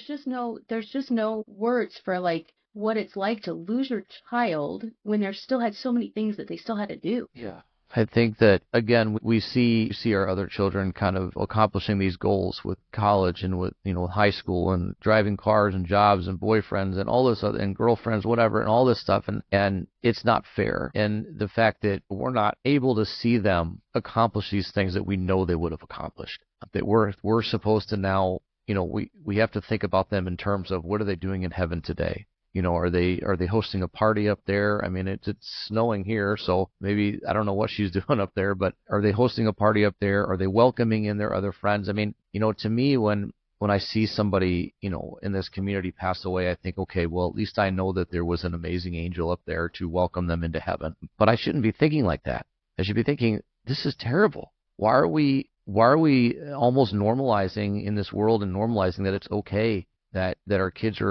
there's just no words for like what it's like to lose your child when they still had so many things that they still had to do. Yeah. I think that, again, we see our other children kind of accomplishing these goals with college and with, high school and driving cars and jobs and boyfriends and all this other, and girlfriends, whatever, and all this stuff. And it's not fair. And the fact that we're not able to see them accomplish these things that we know they would have accomplished, that we're supposed to now, we have to think about them in terms of what are they doing in heaven today? Are they hosting a party up there? I mean, it's snowing here, so maybe I don't know what she's doing up there, but are they hosting a party up there? Are they welcoming in their other friends? I mean, to me, when I see somebody, in this community pass away, I think, okay, well, at least I know that there was an amazing angel up there to welcome them into heaven. But I shouldn't be thinking like that. I should be thinking, this is terrible. Why are we almost normalizing in this world and normalizing that it's okay that our kids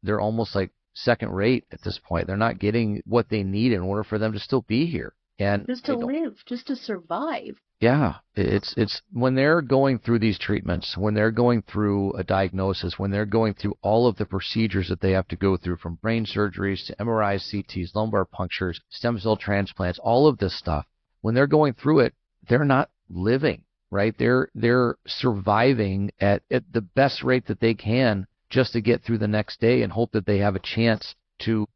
they're almost like second rate at this point. They're not getting what they need in order for them to still be here. And just to live, just to survive. Yeah, it's when they're going through these treatments, when they're going through a diagnosis, when they're going through all of the procedures that they have to go through, from brain surgeries to MRIs, CTs, lumbar punctures, stem cell transplants, all of this stuff, when they're going through it, they're not living, right? They're surviving at the best rate that they can, just to get through the next day and hope that they have a chance to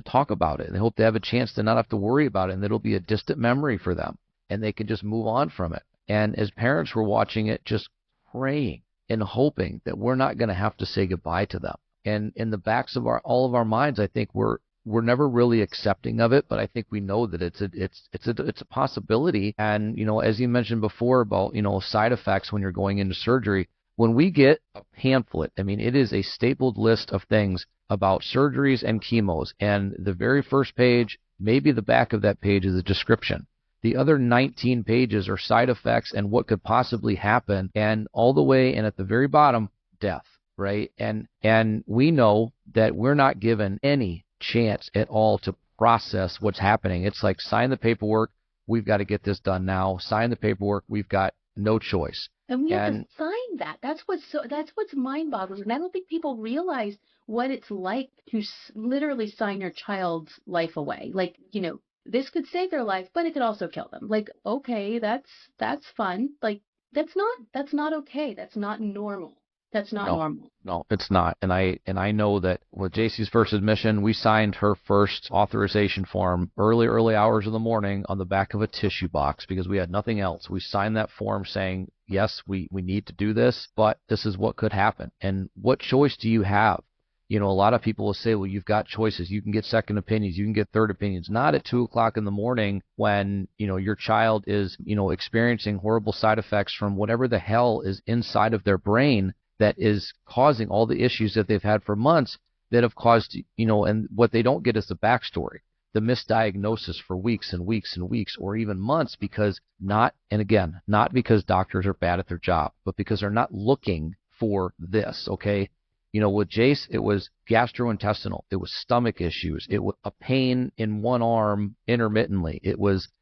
talk about it. They hope they have a chance to not have to worry about it, and it'll be a distant memory for them, and they can just move on from it. And as parents, we're watching it, just praying and hoping that we're not going to have to say goodbye to them. And in the backs of all of our minds, I think we're never really accepting of it, but I think we know that it's a possibility. And as you mentioned before about side effects when you're going into surgery. When we get a pamphlet, I mean, it is a stapled list of things about surgeries and chemos, and the very first page, maybe the back of that page, is a description. The other 19 pages are side effects and what could possibly happen, and all the way, and at the very bottom, death, right? And we know that we're not given any chance at all to process what's happening. It's like, sign the paperwork, we've got to get this done now. Sign the paperwork, we've got no choice. And we have to sign that. That's what's mind-boggling. And I don't think people realize what it's like to literally sign your child's life away. Like, this could save their life, but it could also kill them. Like, okay, that's fun. Like, that's not okay. That's not normal. That's not normal. No, it's not. And I know that with JC's first admission, we signed her first authorization form early hours of the morning on the back of a tissue box because we had nothing else. We signed that form saying, yes, we need to do this, but this is what could happen. And what choice do you have? A lot of people will say, well, you've got choices. You can get second opinions. You can get third opinions. Not at 2:00 in the morning when, your child is, experiencing horrible side effects from whatever the hell is inside of their brain that is causing all the issues that they've had for months that have caused, and what they don't get is the backstory, the misdiagnosis for weeks and weeks and weeks or even months, because not because doctors are bad at their job, but because they're not looking for this, okay? With Jace, it was gastrointestinal. It was stomach issues. It was a pain in one arm intermittently.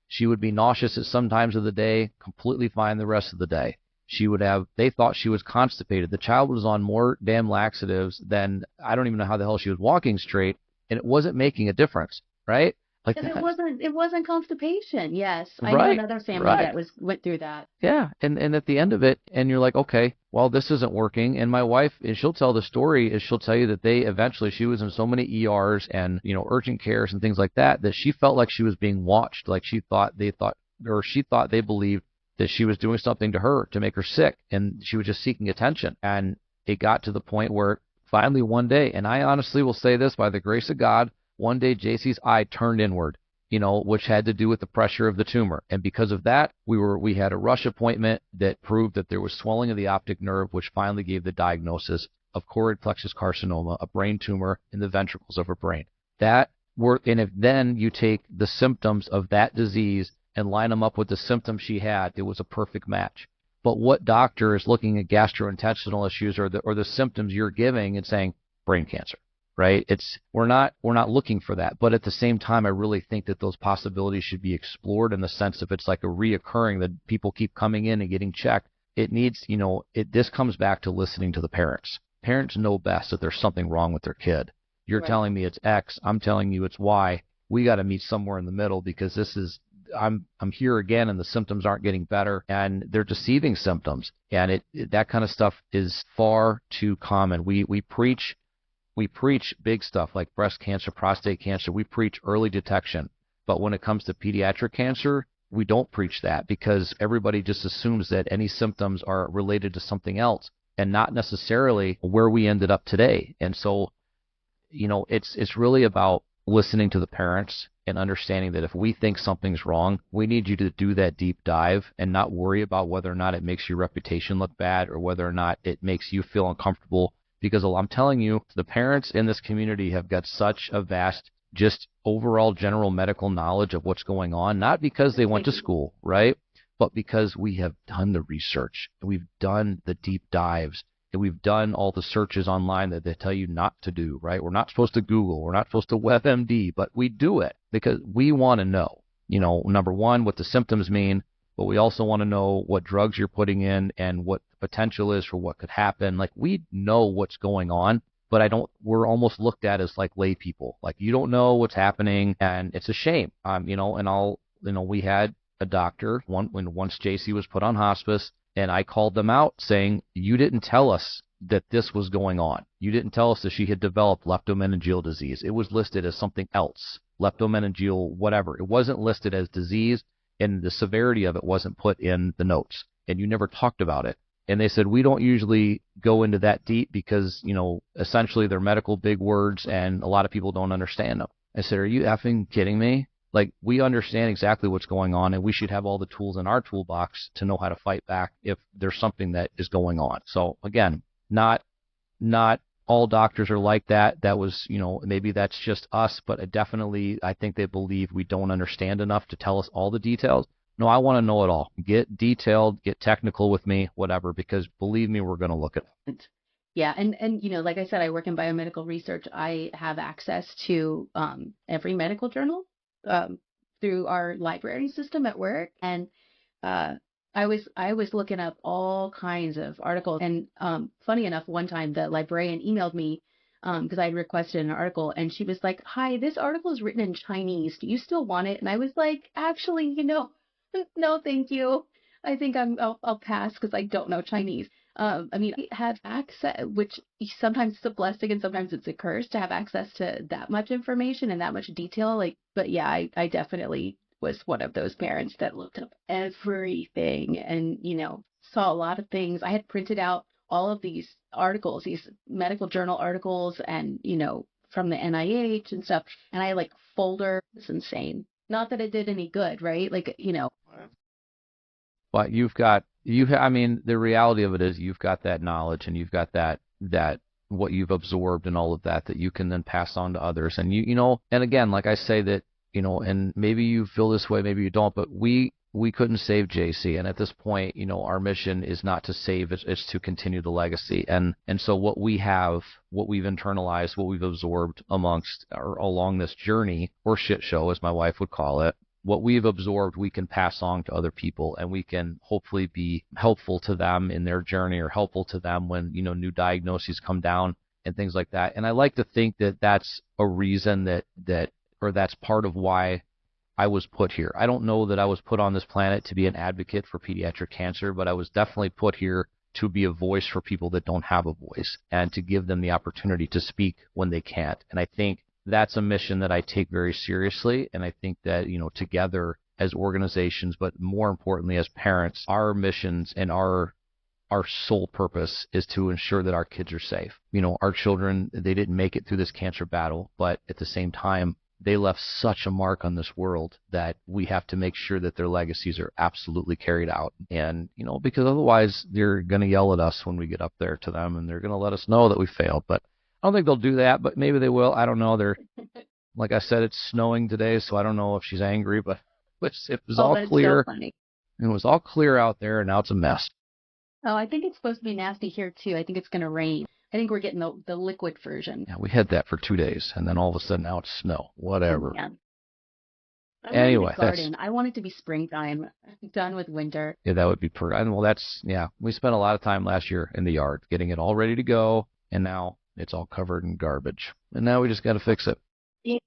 She would be nauseous at some times of the day, completely fine the rest of the day. They thought she was constipated. The child was on more damn laxatives than, I don't even know how the hell she was walking straight, and it wasn't making a difference, right? Like that. It wasn't constipation. Yes. I know another family that went through that. Yeah. And at the end of it, and you're like, okay, well, this isn't working. And my wife, she'll tell the story, she'll tell you that she was in so many ERs and, urgent cares and things like that she felt like she was being watched. Like she thought they believed that she was doing something to her to make her sick, and she was just seeking attention. And it got to the point where finally one day, and I honestly will say this, by the grace of God, one day JC's eye turned inward, which had to do with the pressure of the tumor. And because of that, we had a rush appointment that proved that there was swelling of the optic nerve, which finally gave the diagnosis of choroid plexus carcinoma, a brain tumor in the ventricles of her brain. And if then you take the symptoms of that disease and line them up with the symptoms she had, it was a perfect match. But what doctor is looking at gastrointestinal issues or the symptoms you're giving and saying brain cancer, right? We're not looking for that. But at the same time, I really think that those possibilities should be explored in the sense of it's like a reoccurring, that people keep coming in and getting checked. it needs, this comes back to listening to the parents. Parents know best that there's something wrong with their kid. You're Right. telling me it's X. I'm telling you it's Y. We got to meet somewhere in the middle because I'm here again and the symptoms aren't getting better and they're deceiving symptoms. And that kind of stuff is far too common. We preach big stuff like breast cancer, prostate cancer. We preach early detection. But when it comes to pediatric cancer, we don't preach that because everybody just assumes that any symptoms are related to something else and not necessarily where we ended up today. And so, it's really about listening to the parents and understanding that if we think something's wrong, we need you to do that deep dive and not worry about whether or not it makes your reputation look bad or whether or not it makes you feel uncomfortable. Because I'm telling you, the parents in this community have got such a vast, just overall general medical knowledge of what's going on, not because they went to school, right? But because we have done the research, and we've done the deep dives, and we've done all the searches online that they tell you not to do, right? We're not supposed to Google, we're not supposed to WebMD, but we do it because we want to know, number one, what the symptoms mean, but we also want to know what drugs you're putting in and what the potential is for what could happen. Like, we know what's going on, but we're almost looked at as like lay people. Like, you don't know what's happening, and it's a shame. We had a doctor when once JC was put on hospice, and I called them out saying, you didn't tell us that this was going on. You didn't tell us that she had developed leptomeningeal disease. It was listed as something else, leptomeningeal, whatever. It wasn't listed as disease, and the severity of it wasn't put in the notes, and you never talked about it. And they said, we don't usually go into that deep because, essentially they're medical big words and a lot of people don't understand them. I said, are you effing kidding me? Like, we understand exactly what's going on, and we should have all the tools in our toolbox to know how to fight back if there's something that is going on. So again, not all doctors are like that. That was, maybe that's just us, but I think they believe we don't understand enough to tell us all the details. No, I want to know it all. Get detailed, get technical with me, whatever, because believe me, we're going to look at it. Yeah, and like I said, I work in biomedical research. I have access to every medical journal through our library system at work, and uh, I was looking up all kinds of articles. And funny enough, one time the librarian emailed me because I had requested an article, and she was like, "Hi, this article is written in Chinese. Do you still want it?" And I was like, "Actually, no, thank you. I think I'll pass because I don't know Chinese." I mean, I have access, which sometimes it's a blessing and sometimes it's a curse to have access to that much information and that much detail. Like, but yeah, I definitely was one of those parents that looked up everything and, saw a lot of things. I had printed out all of these articles, these medical journal articles and, from the NIH and stuff. And I like folder. It's insane. Not that it did any good, right? Like, But I mean, the reality of it is you've got that knowledge and you've got that what you've absorbed and all of that you can then pass on to others. And and again, like I say that, and maybe you feel this way, maybe you don't, but we couldn't save JC. And at this point, our mission is not to save, it's to continue the legacy. And so what we've internalized, what we've absorbed along this journey, or shit show, as my wife would call it, what we've absorbed, we can pass on to other people, and we can hopefully be helpful to them in their journey or helpful to them when, new diagnoses come down and things like that. And I like to think that that's a reason or that's part of why I was put here. I don't know that I was put on this planet to be an advocate for pediatric cancer, but I was definitely put here to be a voice for people that don't have a voice and to give them the opportunity to speak when they can't. And I think that's a mission that I take very seriously. And I think that, together as organizations, but more importantly as parents, our missions and our sole purpose is to ensure that our kids are safe. Our children, they didn't make it through this cancer battle, but at the same time, they left such a mark on this world that we have to make sure that their legacies are absolutely carried out. And, because otherwise they're going to yell at us when we get up there to them and they're going to let us know that we failed. But I don't think they'll do that, but maybe they will. I don't know. Like I said, it's snowing today, so I don't know if she's angry, but it was all clear. So funny. It was all clear out there, and now it's a mess. Oh, I think it's supposed to be nasty here too. I think it's going to rain. I think we're getting the liquid version. Yeah, we had that for 2 days, and then all of a sudden now it's snow. Whatever. Yeah. I wanted a Anyway, that's garden. I want it to be springtime, done with winter. yeah, that would be and well, that's yeah. We spent a lot of time last year in the yard getting it all ready to go, and now it's all covered in garbage. And now we just got to fix it. Yeah.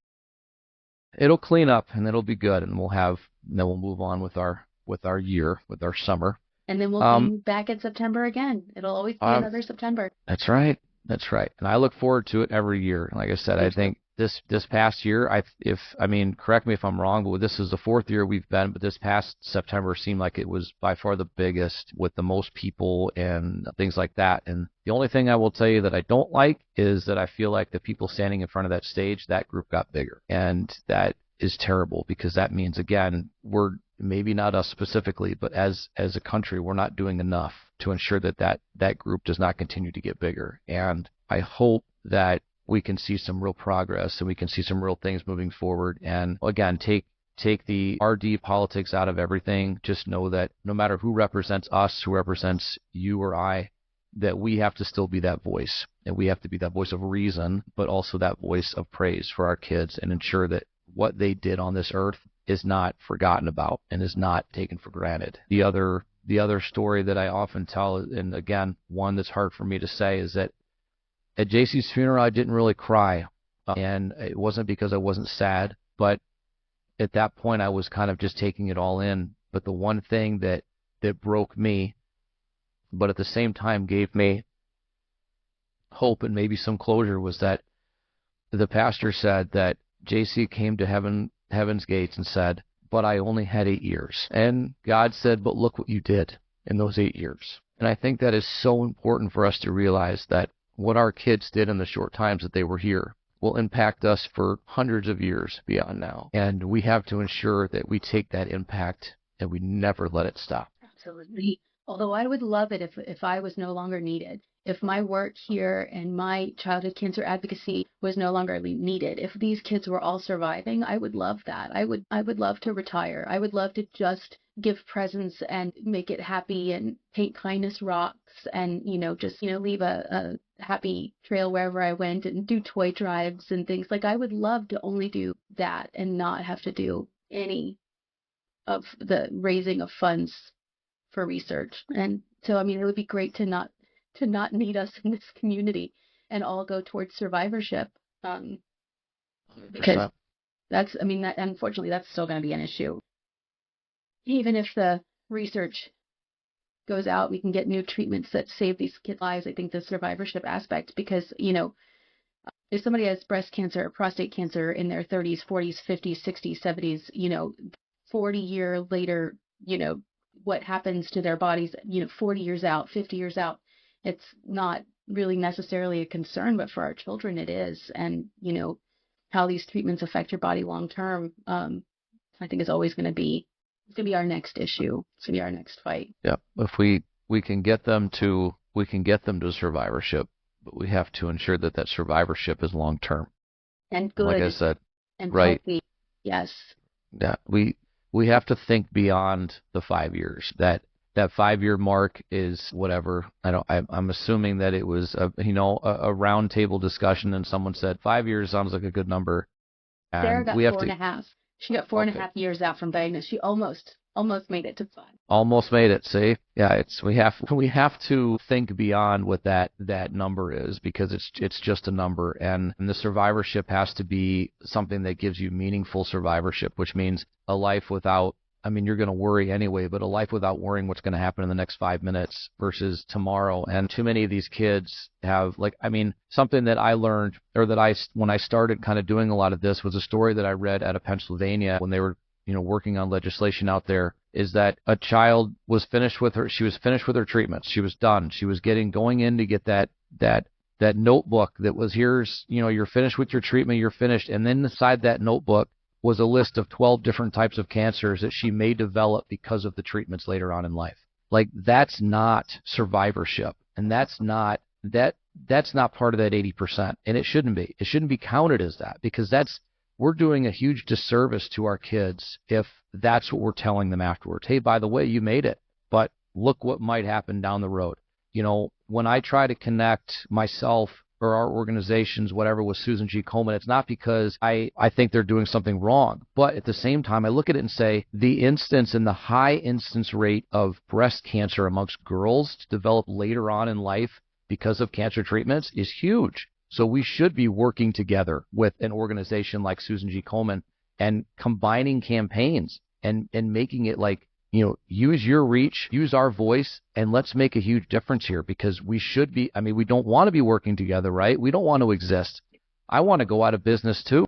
It'll clean up and it'll be good, and then we'll move on with our year, with our summer. And then we'll Um, be back in September again. It'll always be uh, another September. that's right. That's right. And I look forward to it every year. Like I said, Me I too. think this past year, I mean, correct me if I'm wrong, but this is the fourth year we've been, but this past September seemed like it was by far the biggest with the most people and things like that. And the only thing I will tell you that I don't like is that I feel like the people standing in front of that stage, that group got bigger. And that is terrible because that means, again, we're maybe not us specifically, but as a country, we're not doing enough to ensure that group does not continue to get bigger. And I hope that we can see some real progress and we can see some real things moving forward. And again, take the RD politics out of everything. Just know that no matter who represents us, who represents you or I, that we have to still be that voice. And we have to be that voice of reason, but also that voice of praise for our kids and ensure that what they did on this earth is not forgotten about and is not taken for granted. The other story that I often tell, and again, one that's hard for me to say, is that at JC's funeral, I didn't really cry. And it wasn't because I wasn't sad, but at that point, I was kind of just taking it all in. But the one thing that broke me, but at the same time gave me hope and maybe some closure, was that the pastor said that JC came to heaven's gates and said, but I only had 8 years. And God said, but look what you did in those 8 years. And I think that is so important for us to realize that what our kids did in the short times that they were here will impact us for hundreds of years beyond now. And we have to ensure that we take that impact and we never let it stop. Absolutely. Although I would love it if I was no longer needed. If my work here and my childhood cancer advocacy was no longer needed, if these kids were all surviving, I would love that. I would love to retire. I would love to just give presents and make it happy and paint kindness rocks and, just, leave a happy trail wherever I went and do toy drives and things. Like I would love to only do that and not have to do any of the raising of funds for research. And so, I mean, it would be great to not need us in this community and all go towards survivorship. Because 100%. that unfortunately, that's still going to be an issue. Even if the research goes out, we can get new treatments that save these kids' lives. I think the survivorship aspect, because, if somebody has breast cancer or prostate cancer in their 30s, 40s, 50s, 60s, 70s, 40 years later, what happens to their bodies, 40 years out, 50 years out, it's not really necessarily a concern, but for our children it is. And, how these treatments affect your body long term, I think is always going to be, it's going to be our next issue. It's going to be our next fight. Yeah. If we can get them to survivorship, but we have to ensure that survivorship is long term. And good. Like I said, and right. Healthy. Yes. Yeah. We have to think beyond the 5 years. That 5-year mark is whatever. I'm assuming that it was a round table discussion and someone said 5 years sounds like a good number. And Sarah got we have 4.5. She got 4.5 years out from diagnosis. She almost made it to 5. Almost made it. See, yeah, we have to think beyond what that number is, because it's just a number, and the survivorship has to be something that gives you meaningful survivorship, which means a life without. I mean, you're going to worry anyway, but a life without worrying what's going to happen in the next 5 minutes versus tomorrow. And too many of these kids have, something that I learned, or when I started kind of doing a lot of this, was a story that I read out of Pennsylvania when they were, working on legislation out there, is that a child was finished with her treatments. She was done. She was going in to get that notebook that was, here's, you're finished with your treatment, you're finished. And then inside that notebook was a list of 12 different types of cancers that she may develop because of the treatments later on in life. That's not survivorship. And that's not part of that 80%. And it shouldn't be. It shouldn't be counted as that, because we're doing a huge disservice to our kids if that's what we're telling them afterwards. Hey, by the way, you made it, but look what might happen down the road. When I try to connect myself or our organizations, whatever, with Susan G. Komen, it's not because I think they're doing something wrong. But at the same time, I look at it and say the instance and the high instance rate of breast cancer amongst girls to develop later on in life because of cancer treatments is huge. So we should be working together with an organization like Susan G. Komen and combining campaigns and making it like, use your reach, use our voice, and let's make a huge difference here, because we should be, we don't want to be working together, right? We don't want to exist. I want to go out of business too,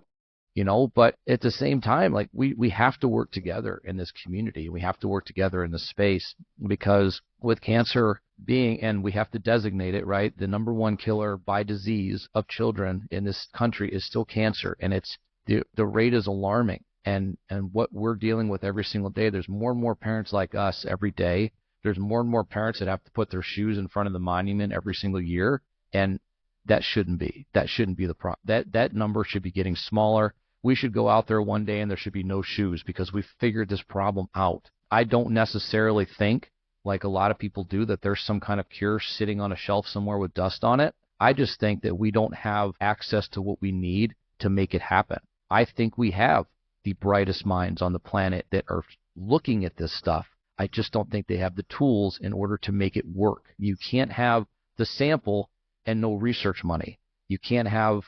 but at the same time, like we have to work together in this community. We have to work together in this space, because with cancer being, and we have to designate it, right? The number one killer by disease of children in this country is still cancer, and it's the rate is alarming. And what we're dealing with every single day, there's more and more parents like us every day. There's more and more parents that have to put their shoes in front of the monument every single year, and that shouldn't be. That shouldn't be the problem. That number should be getting smaller. We should go out there one day and there should be no shoes, because we've figured this problem out. I don't necessarily think, like a lot of people do, that there's some kind of cure sitting on a shelf somewhere with dust on it. I just think that we don't have access to what we need to make it happen. I think we have the brightest minds on the planet that are looking at this stuff. I just don't think they have the tools in order to make it work. You can't have the sample and no research money. You can't have,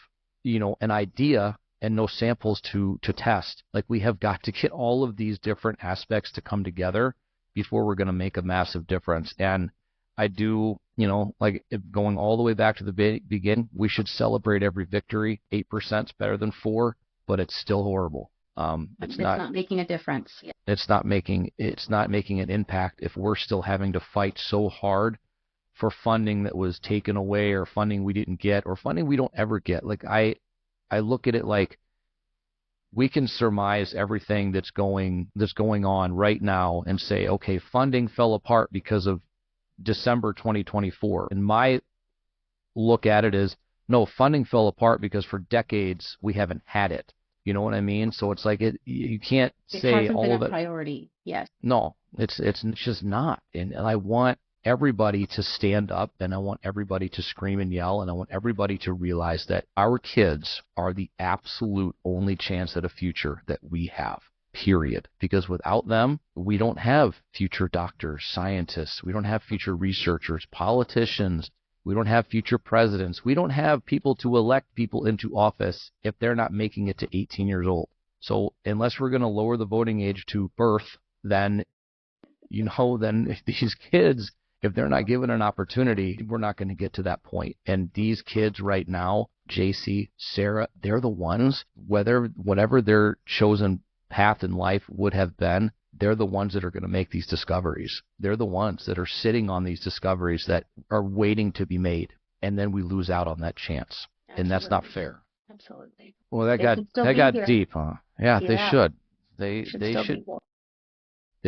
an idea and no samples to test. Like, we have got to get all of these different aspects to come together before we're going to make a massive difference. And I do, like going all the way back to the beginning, we should celebrate every victory. 8% is better than 4%, but it's still horrible. It's not making a difference. Yeah. It's not making an impact if we're still having to fight so hard for funding that was taken away, or funding we didn't get, or funding we don't ever get. Like, I look at it like we can surmise everything that's going on right now and say, okay, funding fell apart because of December 2024. And my look at it is, no, funding fell apart because for decades we haven't had it. You know what I mean? So it's like you can't say all of it. It hasn't been a priority. Yes. No, it's just not. And I want everybody to stand up, and I want everybody to scream and yell, and I want everybody to realize that our kids are the absolute only chance at a future that we have. Period. Because without them, we don't have future doctors, scientists. We don't have future researchers, politicians. We don't have future presidents. We don't have people to elect people into office if they're not making it to 18 years old. So unless we're going to lower the voting age to birth, then these kids, if they're not given an opportunity, we're not going to get to that point. And these kids right now, JC, Sara, they're the ones, whatever their chosen path in life would have been, they're the ones that are going to make these discoveries. They're the ones that are sitting on these discoveries that are waiting to be made. And then we lose out on that chance. Absolutely. And that's not fair. Absolutely. Well, that got deep, huh? Yeah, they should. They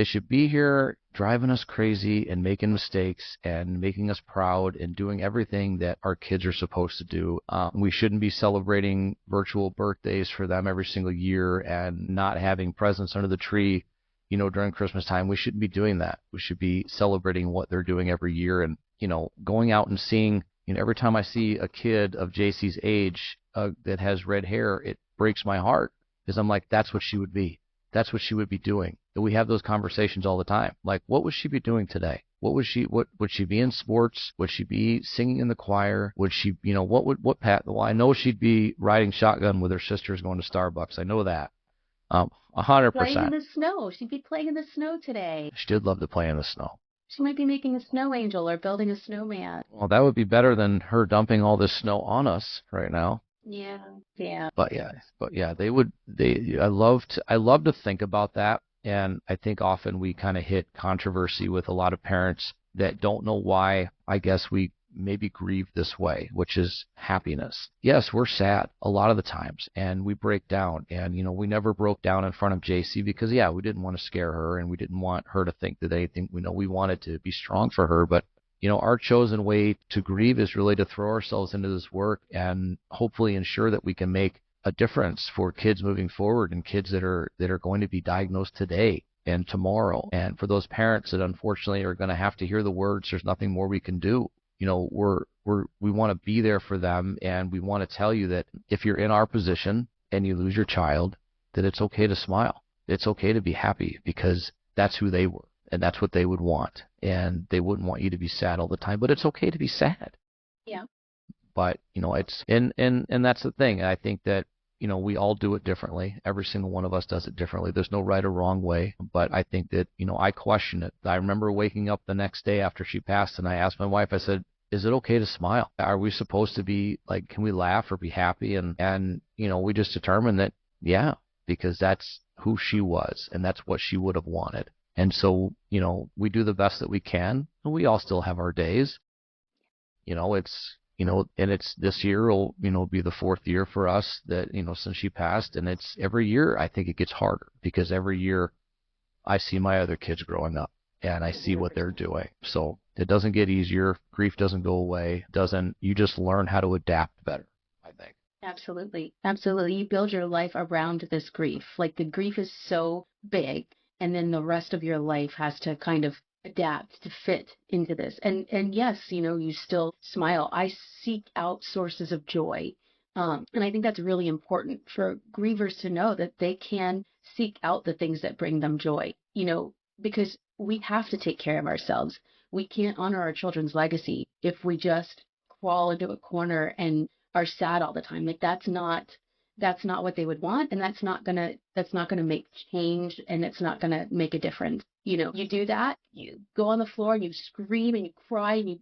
should be here driving us crazy and making mistakes and making us proud and doing everything that our kids are supposed to do. We shouldn't be celebrating virtual birthdays for them every single year and not having presents under the tree, during Christmas time. We shouldn't be doing that. We should be celebrating what they're doing every year, and, going out and seeing, every time I see a kid of JC's age that has red hair, it breaks my heart, because I'm like, that's what she would be. That's what she would be doing. And we have those conversations all the time. Like, what would she be doing today? What would she be in sports? Would she be singing in the choir? Would she, what path? Well, I know she'd be riding shotgun with her sisters going to Starbucks. I know that. 100%. Playing in the snow. She'd be playing in the snow today. She did love to play in the snow. She might be making a snow angel or building a snowman. Well, that would be better than her dumping all this snow on us right now. Yeah, yeah. But yeah, I love to think about that, and I think often we kind of hit controversy with a lot of parents that don't know why, I guess, we maybe grieve this way, which is happiness. Yes, we're sad a lot of the times, and we break down, and we never broke down in front of JC because we didn't want to scare her, and we didn't want her to think that anything. We wanted to be strong for her, but our chosen way to grieve is really to throw ourselves into this work and hopefully ensure that we can make a difference for kids moving forward, and kids that are going to be diagnosed today and tomorrow. And for those parents that unfortunately are going to have to hear the words, there's nothing more we can do. we want to be there for them, and we want to tell you that if you're in our position and you lose your child, that it's okay to smile. It's okay to be happy, because that's who they were and that's what they would want. And they wouldn't want you to be sad all the time, but it's okay to be sad. Yeah. But, it's, and that's the thing. I think that, we all do it differently. Every single one of us does it differently. There's no right or wrong way. But I think that, I question it. I remember waking up the next day after she passed, and I asked my wife, I said, is it okay to smile? Are we supposed to be like, can we laugh or be happy? And we just determined that, yeah, because that's who she was and that's what she would have wanted. And so, we do the best that we can, and we all still have our days. And it's this year will, be the fourth year for us that, since she passed. And it's every year I think it gets harder, because every year I see my other kids growing up and I see what they're doing. So it doesn't get easier. Grief doesn't go away. You just learn how to adapt better, I think. Absolutely. Absolutely. You build your life around this grief. Like, the grief is so big, and then the rest of your life has to kind of adapt to fit into this. And yes, you still smile. I seek out sources of joy. And I think that's really important for grievers to know, that they can seek out the things that bring them joy, because we have to take care of ourselves. We can't honor our children's legacy if we just crawl into a corner and are sad all the time. Like, that's not what they would want, and that's not gonna make change, and it's not gonna make a difference. You do that, you go on the floor and you scream and you cry and you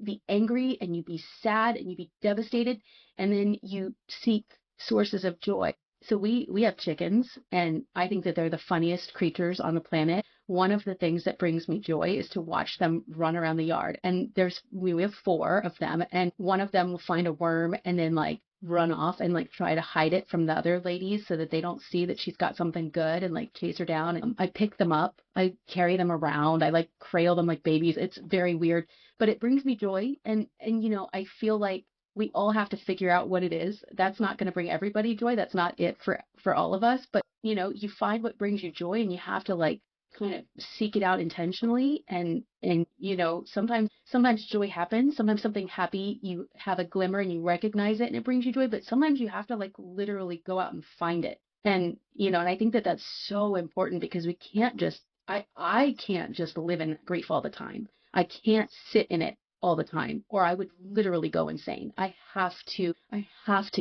be angry and you be sad and you be devastated, and then you seek sources of joy. So we have chickens, and I think that they're the funniest creatures on the planet. One of the things that brings me joy is to watch them run around the yard. And we have 4 of them, and one of them will find a worm and then like run off and like try to hide it from the other ladies so that they don't see that she's got something good, and like chase her down. And I pick them up, I carry them around, I like cradle them like babies. It's very weird, but it brings me joy. And I feel like we all have to figure out what it is. That's not going to bring everybody joy. That's not it for all of us. But you find what brings you joy, and you have to like kind of seek it out intentionally. And sometimes joy happens. Sometimes something happy, you have a glimmer and you recognize it and it brings you joy. But sometimes you have to like literally go out and find it. And and I think that that's so important, because we can't just I can't just live in grief all the time. I can't sit in it all the time, or I would literally go insane. I have to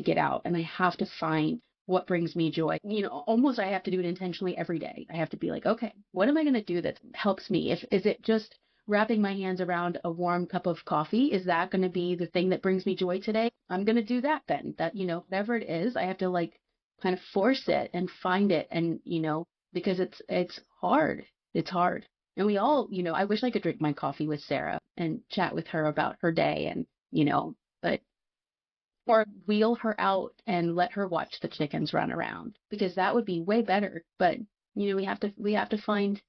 get out, and I have to find what brings me joy. Almost I have to do it intentionally every day. I have to be like, okay, what am I going to do that helps me? Is it just wrapping my hands around a warm cup of coffee? Is that going to be the thing that brings me joy today? I'm going to do that then. That, whatever it is, I have to like kind of force it and find it. And, because it's hard. It's hard. And we all, I wish I could drink my coffee with Sara and chat with her about her day, and, but, or wheel her out and let her watch the chickens run around, because that would be way better. But, we have to find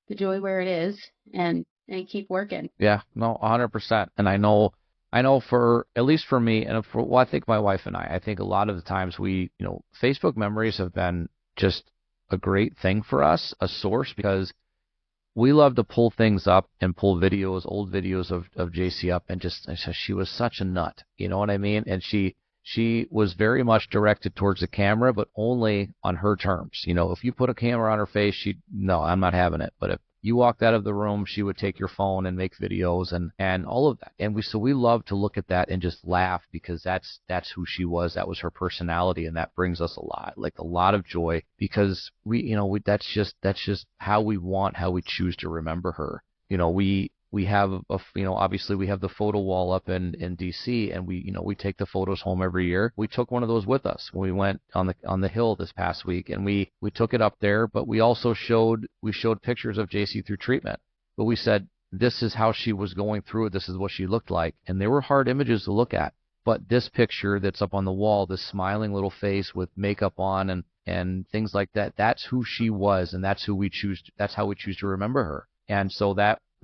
the joy where it is, and keep working. Yeah, no, 100%. And I know for, at least for me, and I think my wife and I think a lot of the times Facebook memories have been just a great thing for us, a source, because we love to pull things up and pull old videos of JC up, and just, she was such a nut, you know what I mean? And she was very much directed towards the camera, but only on her terms. If you put a camera on her face, no, I'm not having it. But if you walked out of the room, she would take your phone and make videos and all of that. And we love to look at that and just laugh, because that's who she was. That was her personality, and that brings us a lot of joy, because that's just how we choose to remember her. We have obviously we have the photo wall up in DC, and we take the photos home every year. We took one of those with us when we went on the hill this past week, and we took it up there. But we also showed pictures of JC through treatment. But we said, this is how she was going through it. This is what she looked like. And they were hard images to look at. But this picture that's up on the wall, this smiling little face with makeup on and things like that, that's who she was, and that's how we choose to remember her. And so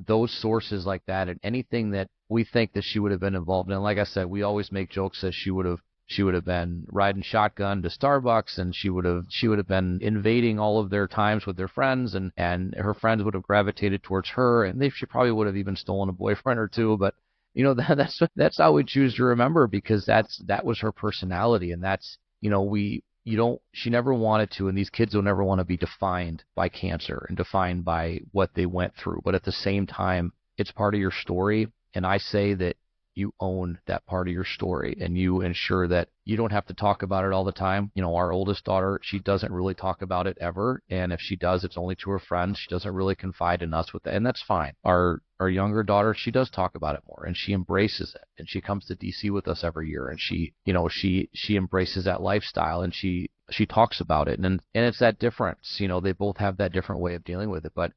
those sources like that, and anything that we think that she would have been involved in. Like I said, we always make jokes that she would have been riding shotgun to Starbucks, and she would have been invading all of their times with their friends, and her friends would have gravitated towards her, and she probably would have even stolen a boyfriend or two. But That's how we choose to remember, because that was her personality, and that's, we you don't she never wanted to, and these kids will never want to be defined by cancer and defined by what they went through. But at the same time, it's part of your story, and I say that you own that part of your story, and you ensure that you don't have to talk about it all the time. Our oldest daughter, she doesn't really talk about it ever, and if she does, it's only to her friends. She doesn't really confide in us with that, and that's fine. Our younger daughter, she does talk about it more, and she embraces it, and she comes to DC with us every year, and she embraces that lifestyle, and she talks about it, and it's that difference. They both have that different way of dealing with it, but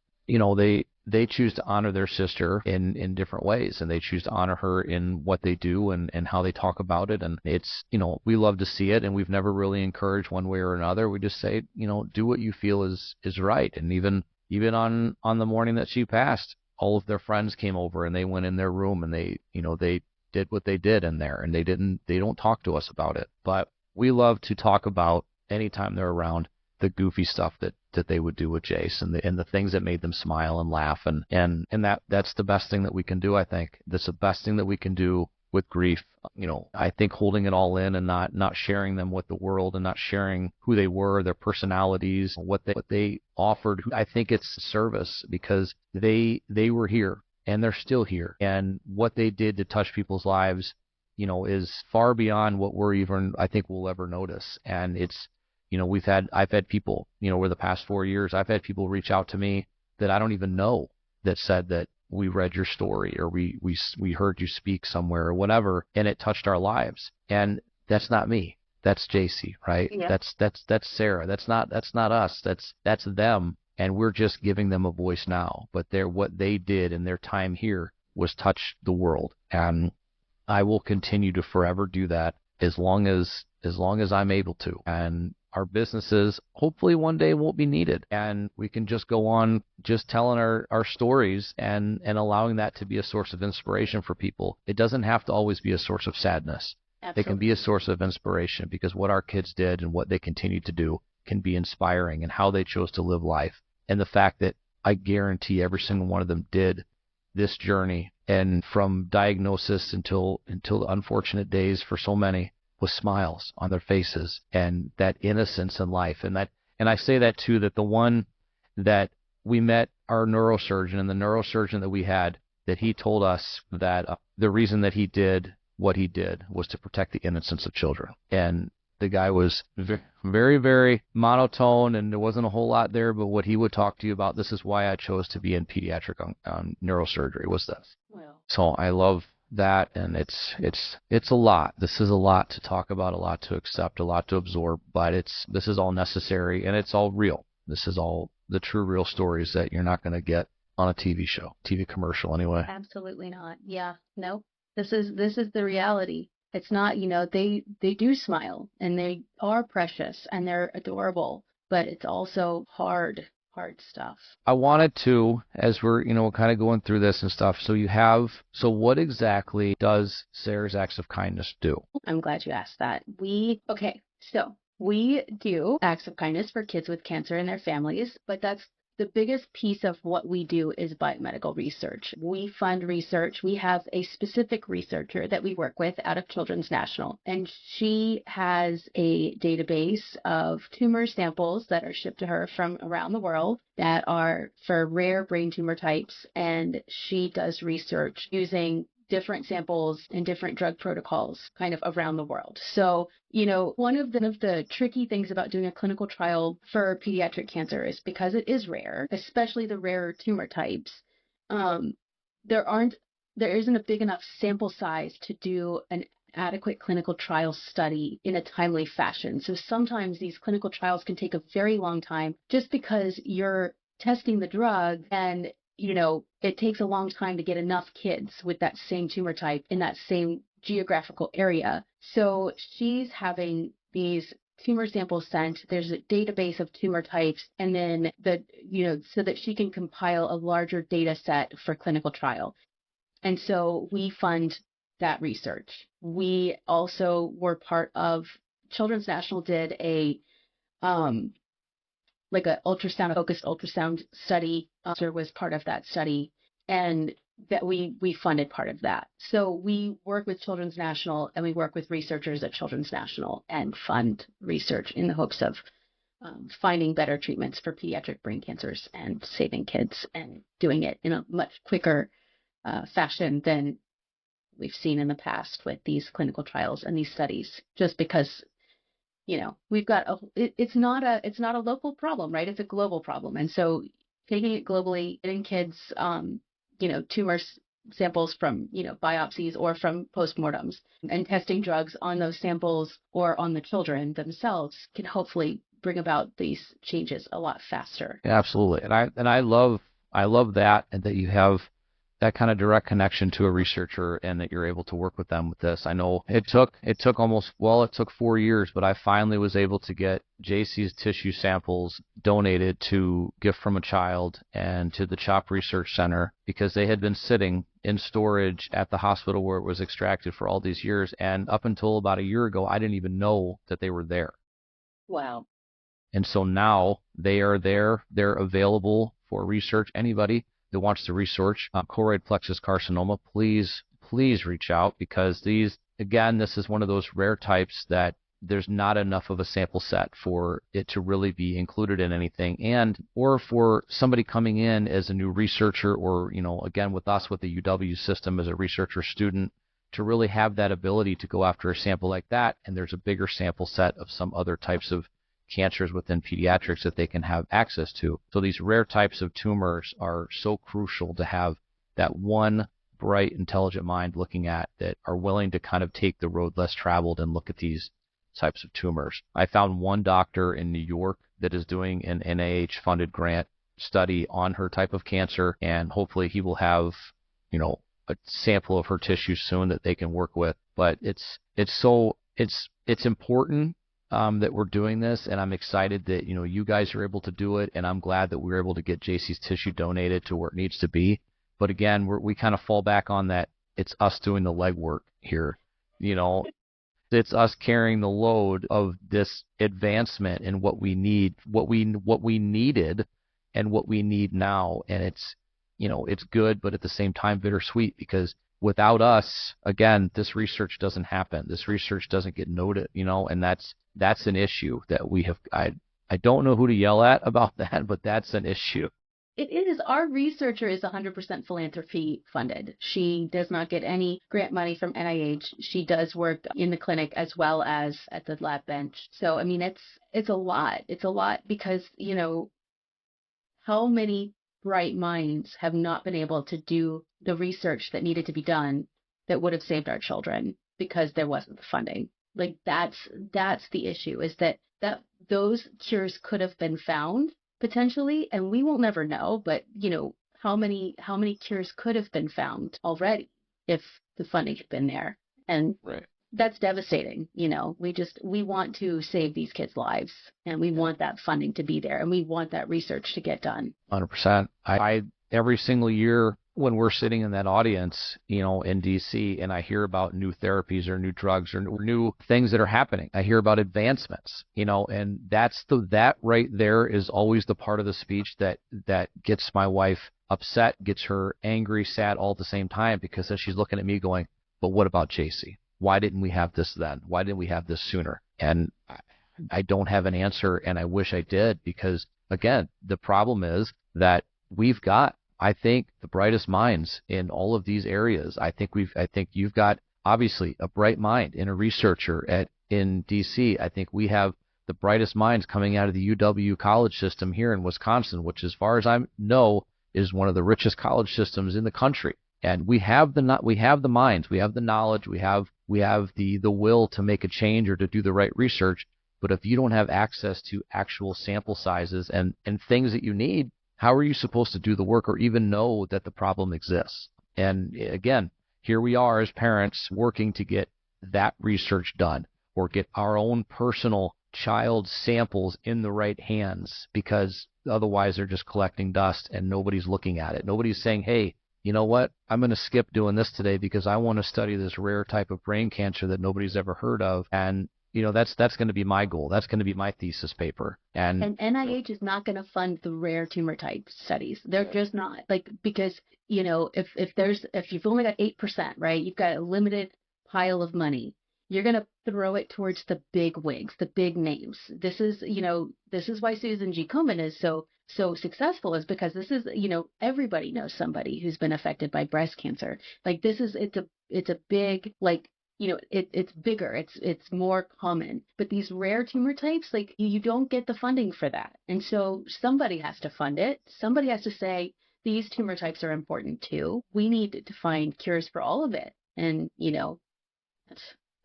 they choose to honor their sister in different ways, and they choose to honor her in what they do, and how they talk about it. And it's, we love to see it, and we've never really encouraged one way or another. We just say, do what you feel is right. And even on the morning that she passed, all of their friends came over, and they went in their room, and they did what they did in there, and they don't talk to us about it. But we love to talk about, anytime they're around, the goofy stuff that they would do with Jace, and the things that made them smile and laugh, and that's the best thing that we can do. I think that's the best thing that we can do with grief. I think holding it all in, and not sharing them with the world, and not sharing who they were, their personalities, what they offered. I think it's service, because they were here, and they're still here, and what they did to touch people's lives, is far beyond what I think we'll ever notice. And it's, I've had people, over the past 4 years, I've had people reach out to me that I don't even know, that said that we read your story, or we heard you speak somewhere, or whatever, and it touched our lives. And that's not me. That's JC, right? Yeah. That's Sara. That's not us. That's them. And we're just giving them a voice now. But what they did in their time here was touch the world. And I will continue to forever do that, as long as I'm able to. And our businesses hopefully one day won't be needed, and we can just go on just telling our stories, and allowing that to be a source of inspiration for people. It doesn't have to always be a source of sadness. Absolutely. It can be a source of inspiration, because what our kids did and what they continue to do can be inspiring, and how they chose to live life. And the fact that I guarantee every single one of them did this journey, and from diagnosis until the unfortunate days for so many, with smiles on their faces, and that innocence in life. And I say that too, that the one that we met, our neurosurgeon, and the neurosurgeon that we had, that he told us that the reason that he did what he did was to protect the innocence of children. And the guy was very, very monotone, and there wasn't a whole lot there, but what he would talk to you about, this is why I chose to be in pediatric neurosurgery, was this. Well, So I love that, and it's a lot. This is a lot to talk about, a lot to accept, a lot to absorb, but this is all necessary, and it's all real. This is all the true, real stories that you're not going to get on a TV show, TV commercial anyway. absolutely not. Yeah. Nope. This is the reality. It's not, they do smile, and they are precious, and they're adorable, but it's also hard stuff. I wanted to, as we're, kind of going through this and stuff, so what exactly does Sara's Acts of Kindness do? I'm glad you asked that. So we do acts of kindness for kids with cancer and their families, but that's the biggest piece of what we do is biomedical research. We fund research. We have a specific researcher that we work with out of Children's National, and she has a database of tumor samples that are shipped to her from around the world that are for rare brain tumor types, and she does research using different samples and different drug protocols kind of around the world. So, one of the tricky things about doing a clinical trial for pediatric cancer is because it is rare, especially the rarer tumor types, there isn't a big enough sample size to do an adequate clinical trial study in a timely fashion. So sometimes these clinical trials can take a very long time just because you're testing the drug, and it takes a long time to get enough kids with that same tumor type in that same geographical area. So she's having these tumor samples sent. There's a database of tumor types, and then so that she can compile a larger data set for clinical trial. And so we fund that research. We also were part of Children's National did a focused ultrasound study. Was part of that study, and that we funded part of that. So we work with Children's National and we work with researchers at Children's National and fund research in the hopes of finding better treatments for pediatric brain cancers and saving kids and doing it in a much quicker fashion than we've seen in the past with these clinical trials and these studies, just because we've got it's not a local problem, right? It's a global problem. And so taking it globally, getting kids tumor samples from biopsies or from postmortems and testing drugs on those samples or on the children themselves can hopefully bring about these changes a lot faster. Absolutely. And I love that, and that you have that kind of direct connection to a researcher and that you're able to work with them with this. I know it took 4 years, but I finally was able to get JC's tissue samples donated to Gift from a Child and to the CHOP Research Center, because they had been sitting in storage at the hospital where it was extracted for all these years. And up until about a year ago, I didn't even know that they were there. Wow. And so now they are there. They're available for research. Anybody that wants to research choroid plexus carcinoma, please reach out, because this is one of those rare types that there's not enough of a sample set for it to really be included in anything, or for somebody coming in as a new researcher, or again with us with the UW system as a researcher student, to really have that ability to go after a sample like that, and there's a bigger sample set of some other types of cancers within pediatrics that they can have access to. So these rare types of tumors are so crucial to have that one bright, intelligent mind looking at, that are willing to kind of take the road less traveled and look at these types of tumors. I found one doctor in New York that is doing an NIH-funded grant study on her type of cancer, and hopefully he will have, a sample of her tissue soon that they can work with. But it's important that we're doing this, and I'm excited that you guys are able to do it, and I'm glad that we were able to get JC's tissue donated to where it needs to be. But again, we kind of fall back on that. It's us doing the legwork here. It's us carrying the load of this advancement and what we need, what we needed, and what we need now. And it's good, but at the same time bittersweet, because without us, again, this research doesn't happen. This research doesn't get noted, and that's an issue that we have. I don't know who to yell at about that, but that's an issue. It is. Our researcher is 100% philanthropy funded. She does not get any grant money from NIH. She does work in the clinic as well as at the lab bench. So, I mean, it's a lot. It's a lot because, how many bright minds have not been able to do the research that needed to be done that would have saved our children because there wasn't the funding. Like that's the issue, is that those cures could have been found potentially, and we will never know, but how many cures could have been found already if the funding had been there. And right. That's devastating. We want to save these kids' lives, and we want that funding to be there, and we want that research to get done. 100%. I every single year when we're sitting in that audience, in DC, and I hear about new therapies or new drugs or new things that are happening, I hear about advancements, and that right there is always the part of the speech that gets my wife upset, gets her angry, sad all at the same time, because then she's looking at me going, but what about JC? Why didn't we have this then? Why didn't we have this sooner? And I don't have an answer, and I wish I did, because again, the problem is that we've got, I think, the brightest minds in all of these areas. I think you've got obviously a bright mind in a researcher in DC. I think we have the brightest minds coming out of the UW college system here in Wisconsin, which, as far as I know, is one of the richest college systems in the country. And we have the minds, we have the knowledge, we have the will to make a change or to do the right research. But if you don't have access to actual sample sizes and things that you need, how are you supposed to do the work or even know that the problem exists? And again, here we are as parents working to get that research done, or get our own personal child samples in the right hands, because otherwise they're just collecting dust and nobody's looking at it. Nobody's saying, hey, you know what? I'm going to skip doing this today because I want to study this rare type of brain cancer that nobody's ever heard of. And that's going to be my goal. That's going to be my thesis paper. And NIH is not going to fund the rare tumor type studies. They're just not, like, because, if you've only got 8%, right, you've got a limited pile of money. You're going to throw it towards the big wigs, the big names. This is why Susan G. Komen is so successful, is because this is, everybody knows somebody who's been affected by breast cancer. Like, it's a big, like, it's bigger, it's more common. But these rare tumor types, like, you don't get the funding for that. And so somebody has to fund it. Somebody has to say, these tumor types are important too. We need to find cures for all of it. And,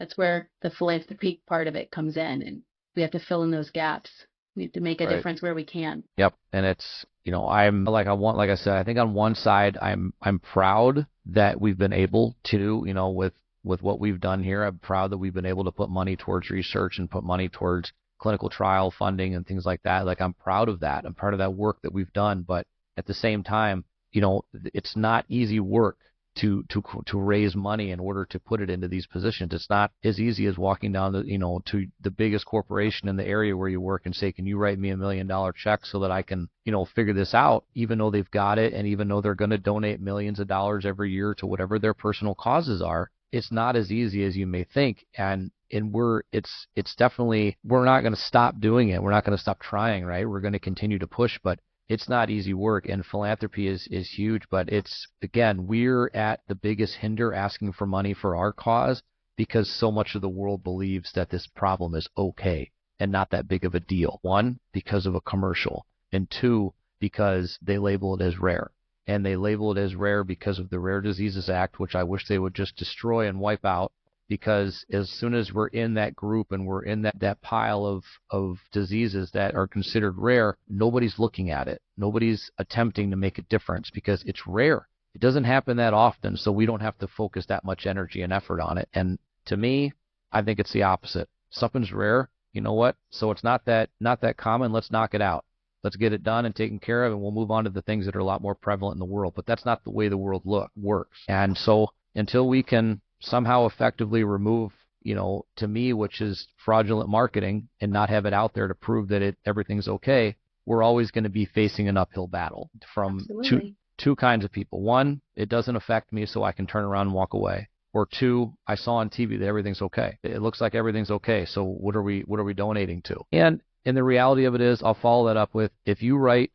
that's where the philanthropy part of it comes in. And we have to fill in those gaps. We have to make a difference where we can. Yep. And it's, I'm like, like I said, I think on one side, I'm proud that we've been able to, with what we've done here. I'm proud that we've been able to put money towards research and put money towards clinical trial funding and things like that. Like, I'm proud of that. I'm proud of that work that we've done. But at the same time, it's not easy work to raise money in order to put it into these positions. It's not as easy as walking down to the biggest corporation in the area where you work and say, can you write me $1 million check so that I can, figure this out, even though they've got it, and even though they're going to donate millions of dollars every year to whatever their personal causes are. It's not as easy as you may think. And it's definitely, we're not going to stop doing it. We're not going to stop trying, right? We're going to continue to push, but it's not easy work, and philanthropy is huge. But it's, again, we're at the biggest hinder asking for money for our cause because so much of the world believes that this problem is okay and not that big of a deal. One, because of a commercial, and two, because they label it as rare. And they label it as rare because of the Rare Diseases Act, which I wish they would just destroy and wipe out, because as soon as we're in that group and we're in that pile of diseases that are considered rare, nobody's looking at it. Nobody's attempting to make a difference because it's rare. It doesn't happen that often, so we don't have to focus that much energy and effort on it. And to me, I think it's the opposite. Something's rare, you know what? So it's not that common. Let's knock it out. Let's get it done and taken care of, and we'll move on to the things that are a lot more prevalent in the world. But that's not the way the world works. And so until we can somehow effectively remove, to me, which is fraudulent marketing, and not have it out there to prove that everything's okay, we're always going to be facing an uphill battle from two kinds of people. One, it doesn't affect me, so I can turn around and walk away. Or two, I saw on TV that everything's okay. It looks like everything's okay. So what are we donating to? And the reality of it is, I'll follow that up with, if you write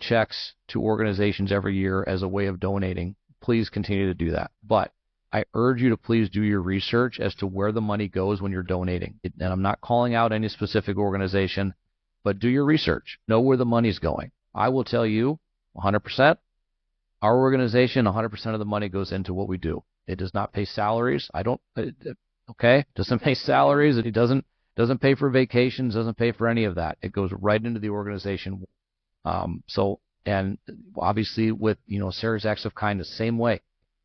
checks to organizations every year as a way of donating, please continue to do that. But I urge you to please do your research as to where the money goes when you're donating. And I'm not calling out any specific organization, but do your research. Know where the money's going. I will tell you 100%, our organization, 100% of the money goes into what we do. It does not pay salaries. Doesn't pay salaries. It doesn't pay for vacations, doesn't pay for any of that. It goes right into the organization. And obviously with, Sarah's Acts of Kindness, same way.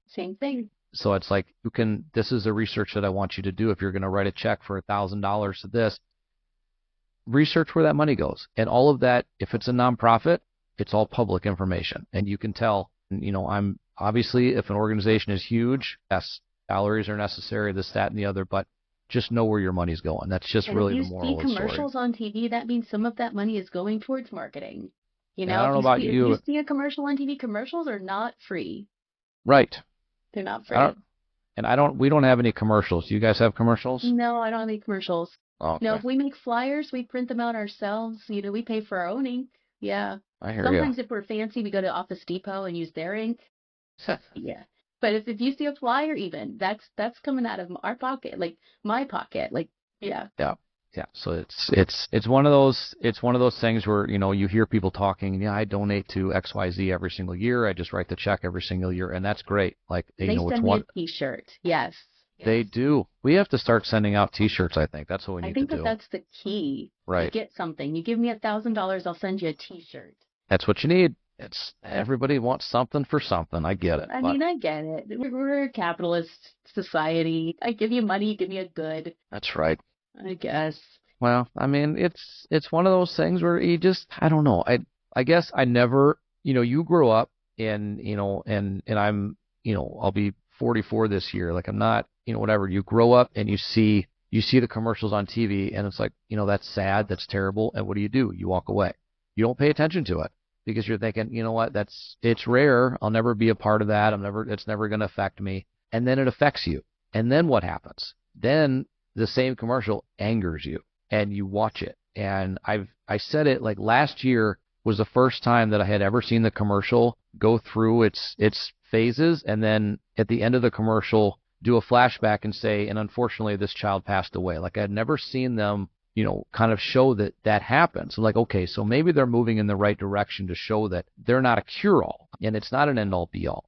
Same thing. So it's like, this is the research that I want you to do. If you're going to write a check for $1,000 to this, research where that money goes. And all of that, if it's a nonprofit, it's all public information. And you can tell, I'm obviously, if an organization is huge, yes, salaries are necessary, this, that, and the other, but just know where your money's going. That's just really the moral of the story. If you see commercials on TV, that means some of that money is going towards marketing. I don't know about you. If you see a commercial on TV, commercials are not free. Right. They're not free. We don't have any commercials. Do you guys have commercials? No, I don't have any commercials. Okay. No, if we make flyers, we print them out ourselves. We pay for our own ink. Yeah. I hear Sometimes if we're fancy, we go to Office Depot and use their ink. Yeah. But if you see a flyer, even that's coming out of our pocket, like my pocket, like yeah. Yeah. Yeah. So it's one of those things where you hear people talking. Yeah, I donate to XYZ every single year. I just write the check every single year, and that's great. Like they send me a T-shirt. Yes. They do. We have to start sending out T-shirts. I think that's what we need to do. I think that's the key. Right. You get something. You give me $1,000, I'll send you a T-shirt. That's what you need. It's everybody wants something for something. I get it. I mean, I get it. We're a capitalist society. I give you money, you give me a good. That's right. I guess. Well, I mean, it's one of those things where you just, I don't know. I guess I never, you grow up and I'm, I'll be 44 this year. Like I'm not, whatever. You grow up and you see you see the commercials on TV and it's like, that's sad, that's terrible. And what do? You walk away. You don't pay attention to it because you're thinking, you know what, it's rare. I'll never be a part of that. It's never going to affect me. And then it affects you. And then what happens? Then the same commercial angers you and you watch it. And I said it like last year was the first time that I had ever seen the commercial go through its phases, and then at the end of the commercial do a flashback and say, and unfortunately this child passed away. Like I had never seen them, kind of show that happens. Like, okay, so maybe they're moving in the right direction to show that they're not a cure-all and it's not an end-all be-all.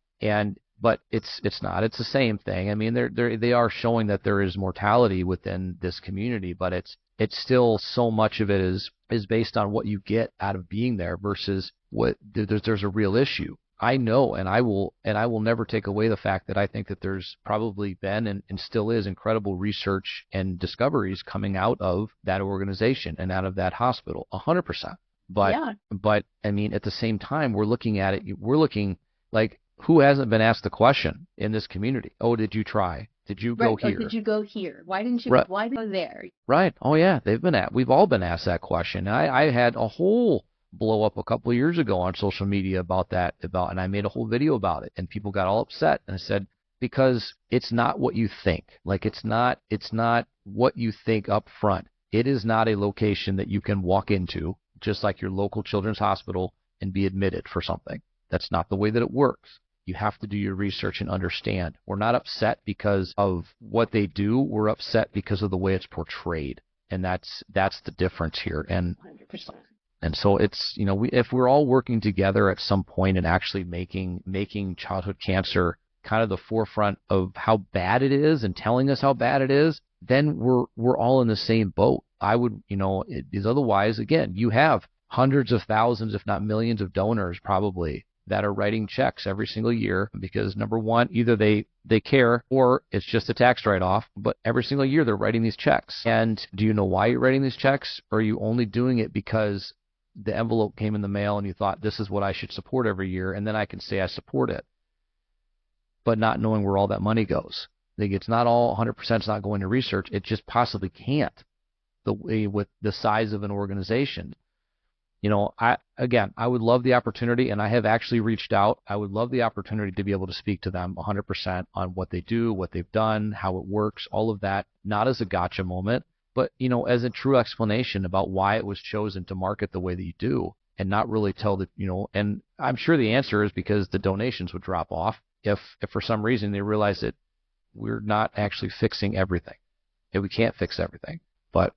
But it's not. It's the same thing. I mean, they are showing that there is mortality within this community, but it's still so much of it is based on what you get out of being there versus what there's a real issue. I know, and I will never take away the fact that I think that there's probably been and still is incredible research and discoveries coming out of that organization and out of that hospital, 100%. But I mean, at the same time, we're looking at it. We're looking like, who hasn't been asked the question in this community? Oh, did you try? Did you go here? Did you go here? Why didn't you? Right. Why did you go there? Right. Oh yeah, we've all been asked that question. I had a whole blow up a couple of years ago on social media about and I made a whole video about it, and people got all upset, and I said, because it's not what you think. Like it's not what you think up front. It is not a location that you can walk into just like your local children's hospital and be admitted for something. That's not the way that it works. You have to do your research and understand. We're not upset because of what they do. We're upset because of the way it's portrayed. And that's the difference here. And 100%. And so it's, if we're all working together at some point and actually making childhood cancer kind of the forefront of how bad it is and telling us how bad it is, then we're all in the same boat. I would, is otherwise, again, you have hundreds of thousands, if not millions of donors probably that are writing checks every single year because, number one, either they care or it's just a tax write-off, but every single year they're writing these checks. And do you know why you're writing these checks? Or are you only doing it because the envelope came in the mail and you thought, this is what I should support every year, and then I can say I support it, but not knowing where all that money goes? Like, it's not all 100%, it's not going to research. It just possibly can't, the way with the size of an organization. I would love the opportunity, and I have actually reached out. I would love the opportunity to be able to speak to them 100% on what they do, what they've done, how it works, all of that, not as a gotcha moment, but, as a true explanation about why it was chosen to market the way that you do, and not really tell and I'm sure the answer is because the donations would drop off if for some reason they realize that we're not actually fixing everything, and we can't fix everything. But,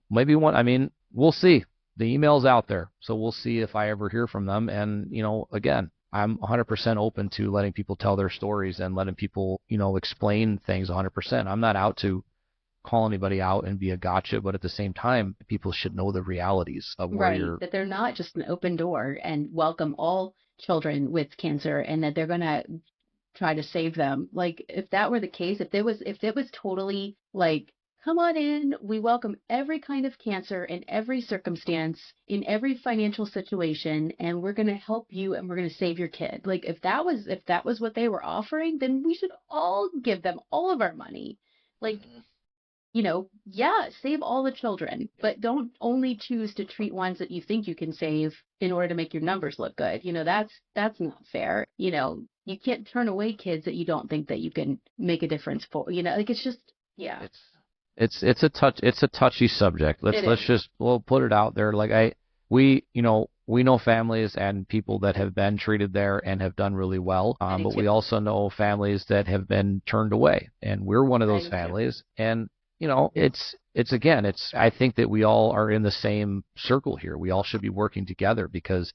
maybe we'll see. The email's out there, so we'll see if I ever hear from them. And, again, I'm 100% open to letting people tell their stories and letting people, explain things 100%. I'm not out to call anybody out and be a gotcha, but at the same time, people should know the realities of where you're. That they're not just an open door and welcome all children with cancer and that they're going to try to save them. Like, if that were the case, if it was totally like, come on in, we welcome every kind of cancer in every circumstance, in every financial situation, and we're going to help you and we're going to save your kid. Like, if that was what they were offering, then we should all give them all of our money. Like, save all the children, but don't only choose to treat ones that you think you can save in order to make your numbers look good. That's not fair. You can't turn away kids that you don't think that you can Make a difference for. It's just, yeah. It's a touchy subject. We'll put it out there. Like we know families and people that have been treated there and have done really well. But we also know families that have been turned away, and we're one of those families. And I think that we all are in the same circle here. We all should be working together because,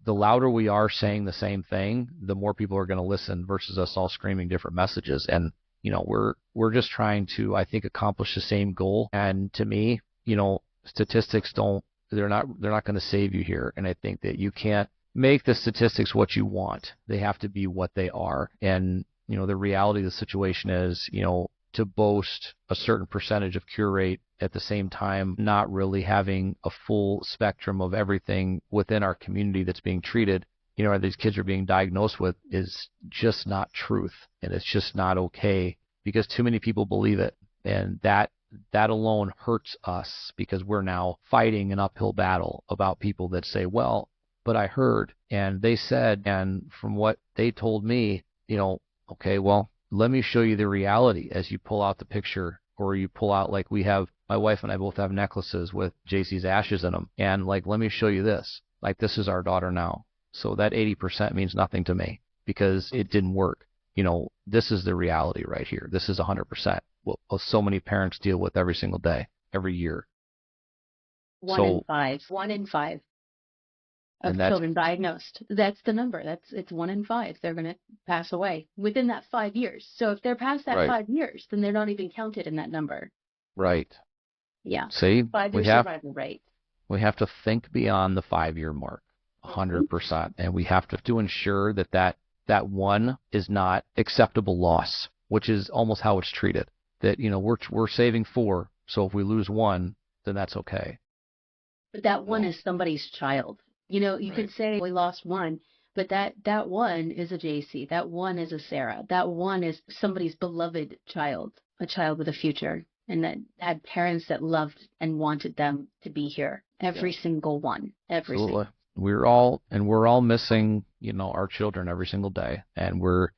the louder we are saying the same thing, the more people are going to listen versus us all screaming different messages. And we're just trying to, I think, accomplish the same goal. And to me, statistics they're not going to save you here. And I think that you can't make the statistics what you want. They have to be what they are. And, the reality of the situation is, to boast a certain percentage of cure rate at the same time, not really having a full spectrum of everything within our community that's being treated, or these kids are being diagnosed with, is just not truth. And it's just not okay because too many people believe it. And that alone hurts us because we're now fighting an uphill battle about people that say, well, but I heard and they said, and from what they told me, okay, well, let me show you the reality as you pull out the picture, or you pull out, like we have, my wife and I both have necklaces with JC's ashes in them. And like, let me show you this. Like, this is our daughter now. So that 80% means nothing to me because it didn't work. This is the reality right here. This is 100% what so many parents deal with every single day, every year. One in five of children diagnosed. That's the number. It's 1 in 5. They're going to pass away within that 5 years. So if they're past that 5 years, then they're not even counted in that number. Right. Yeah. See, 5-year survival rate. We have to think beyond the 5-year mark, 100%, and we have to ensure that one is not acceptable loss, which is almost how it's treated. That we're saving 4, so if we lose 1, then that's okay. But that one is somebody's child. You could say we lost 1, but that one is a JC. That one is a Sara. That one is somebody's beloved child, a child with a future, and that had parents that loved and wanted them to be here. Every single one. Absolutely. We're all missing, our children every single day, and we're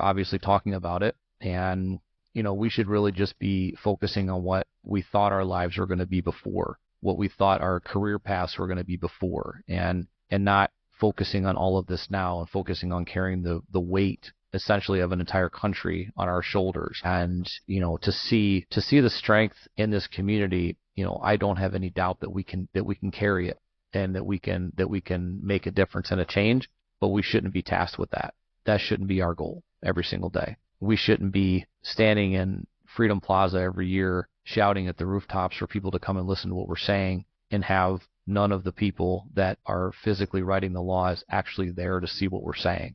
obviously talking about it, and we should really just be focusing on what we thought our lives were going to be before, what we thought our career paths were going to be before, and not focusing on all of this now, and focusing on carrying the weight essentially of an entire country on our shoulders. And to see the strength in this community, I don't have any doubt that we can carry it, and that we can make a difference and a change. But we shouldn't be tasked with that. That shouldn't be our goal every single day. We shouldn't be standing in Freedom Plaza every year shouting at the rooftops for people to come and listen to what we're saying, and have none of the people that are physically writing the laws actually there to see what we're saying.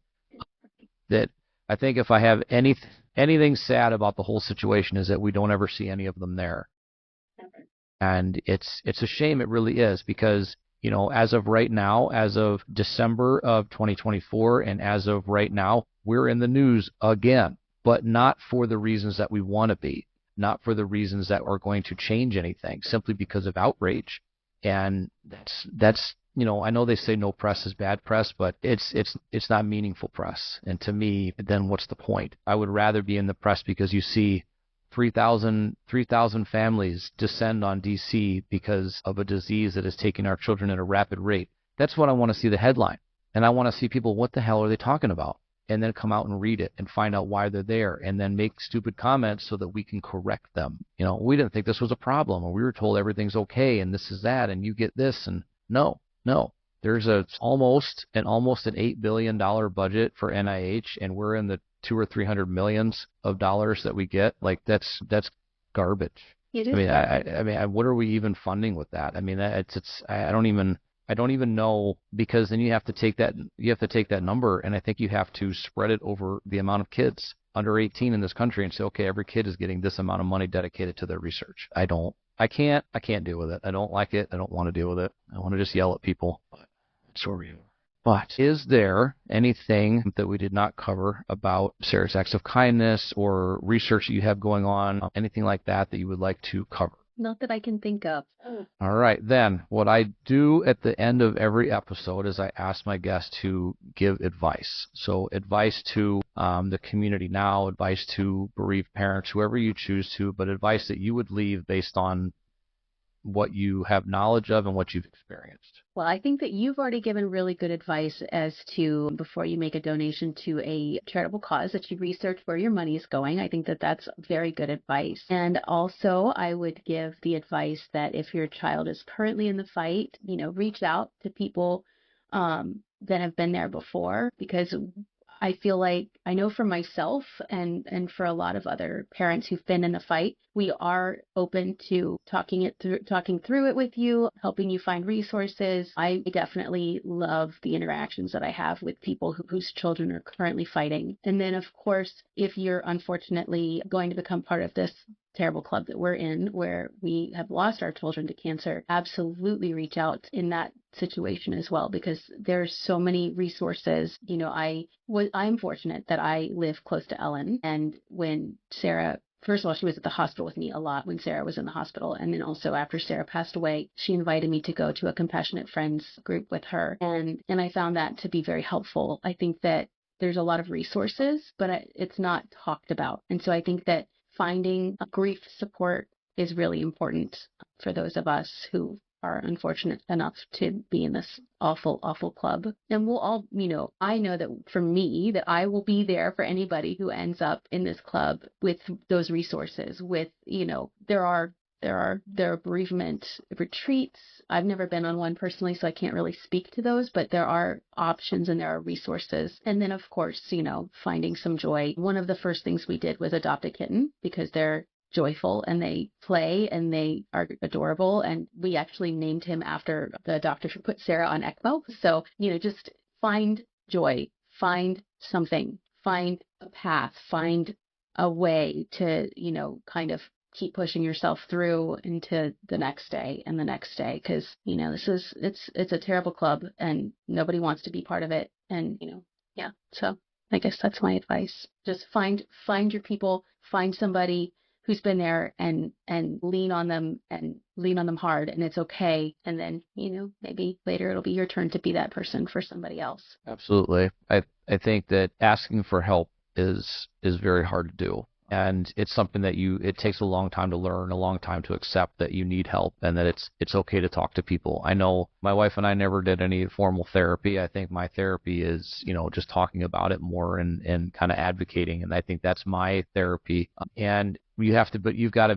That I think if I have anything sad about the whole situation is that we don't ever see any of them there. And it's a shame, it really is, because as of right now, as of December of 2024, and as of right now, we're in the news again, but not for the reasons that we want to be, not for the reasons that are going to change anything, simply because of outrage. And that's I know they say no press is bad press, but it's not meaningful press. And to me, then what's the point? I would rather be in the press because you see 3,000 families descend on D.C. because of a disease that is taking our children at a rapid rate. That's what I want to see, the headline. And I want to see people, what the hell are they talking about? And then come out and read it and find out why they're there, and then make stupid comments so that we can correct them. We didn't think this was a problem, or we were told everything's okay and this is that and you get this, and no. There's almost an $8 billion budget for NIH, and we're in the 200 or 300 millions of dollars that we get. Like, that's garbage. It is. I mean, what are we even funding with that? I mean, I don't even know, because then you have to take that number, and I think you have to spread it over the amount of kids under 18 in this country and say, okay, every kid is getting this amount of money dedicated to their research. I can't deal with it. I don't like it. I don't want to deal with it. I want to just yell at people. But that's where we are. But is there anything that we did not cover about Sara's acts of kindness, or research that you have going on, anything like that you would like to cover? Not that I can think of. All right, then. What I do at the end of every episode is I ask my guests to give advice. So advice to the community now, advice to bereaved parents, whoever you choose to, but advice that you would leave based on what you have knowledge of and what you've experienced. Well, I think that you've already given really good advice as to, before you make a donation to a charitable cause, that you research where your money is going. I think that that's very good advice. And also, I would give the advice that if your child is currently in the fight, reach out to people that have been there before, because I feel like, I know for myself and for a lot of other parents who've been in the fight, we are open to talking through it with you, helping you find resources. I definitely love the interactions that I have with people whose children are currently fighting. And then, of course, if you're unfortunately going to become part of this terrible club that we're in, where we have lost our children to cancer, absolutely reach out in that situation as well, because there's so many resources. I'm fortunate that I live close to Ellen, and when Sara first of all, she was at the hospital with me a lot when Sara was in the hospital. And then also after Sara passed away, she invited me to go to a compassionate friends group with her. And I found that to be very helpful. I think that there's a lot of resources, but it's not talked about. And so I think that finding grief support is really important for those of us who are unfortunate enough to be in this awful, awful club. And we'll all, I know that for me, that I will be there for anybody who ends up in this club with those resources, with, there are bereavement retreats. I've never been on one personally, so I can't really speak to those, but there are options and there are resources. And then, of course, finding some joy. One of the first things we did was adopt a kitten because they're joyful and they play and they are adorable. And we actually named him after the doctor who put Sara on ECMO. So, just find joy, find something, find a path, find a way to, kind of keep pushing yourself through into the next day and the next day. Cause, it's a terrible club and nobody wants to be part of it. And, yeah. So I guess that's my advice. Just find your people, find somebody who's been there and lean on them hard, and it's okay. And then, maybe later it'll be your turn to be that person for somebody else. Absolutely. I think that asking for help is very hard to do. And it's something that it takes a long time to learn, a long time to accept that you need help and that it's okay to talk to people. I know my wife and I never did any formal therapy. I think my therapy is, just talking about it more and kind of advocating. And I think that's my therapy. And you've got to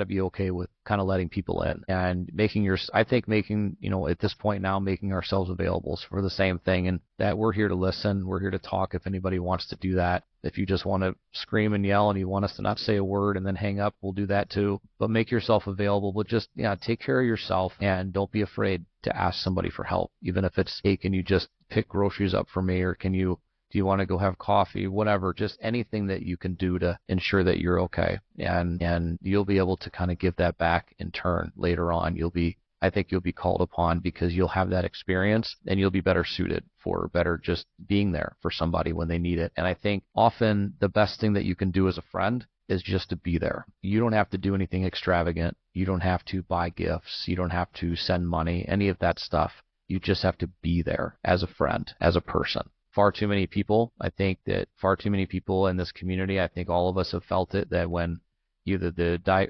be okay with kind of letting people in and making at this point now, making ourselves available for the same thing. And that we're here to listen. We're here to talk if anybody wants to do that. If you just want to scream and yell and you want us to not say a word and then hang up, we'll do that too. But make yourself available. But just, take care of yourself and don't be afraid to ask somebody for help. Even if it's, hey, can you just pick groceries up for me, or do you want to go have coffee, whatever, just anything that you can do to ensure that you're okay. And you'll be able to kind of give that back in turn later on. I think you'll be called upon because you'll have that experience and you'll be better suited for just being there for somebody when they need it. And I think often the best thing that you can do as a friend is just to be there. You don't have to do anything extravagant. You don't have to buy gifts. You don't have to send money, any of that stuff. You just have to be there as a friend, as a person. Far too many people in this community, I think all of us have felt it, that when either